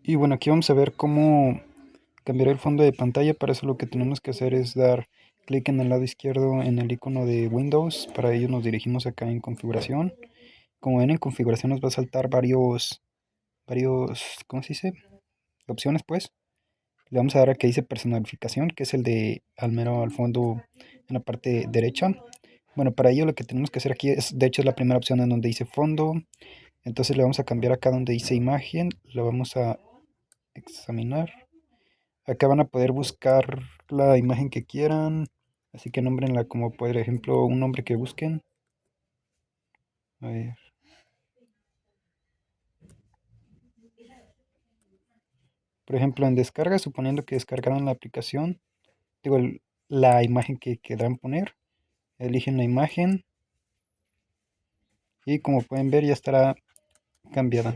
Y bueno, aquí vamos a ver cómo cambiar el fondo de pantalla. Para eso lo que tenemos que hacer es dar clic en el lado izquierdo en el icono de Windows. Para ello nos dirigimos acá en configuración. Como ven, en configuración nos va a saltar ¿cómo se dice? Opciones, pues. Le vamos a dar a que dice personalificación, que es el de al mero al fondo en la parte derecha. Bueno, para ello lo que tenemos que hacer aquí es, de hecho es la primera opción en donde dice fondo. Entonces le vamos a cambiar acá donde dice imagen. Lo vamos a examinar. Acá van a poder buscar la imagen que quieran. Así que nómbrenla como por ejemplo un nombre que busquen. A ver. Por ejemplo, en descarga, suponiendo que descargaron la aplicación, digo, la imagen que quieran poner, eligen la imagen y como pueden ver ya estará cambiada.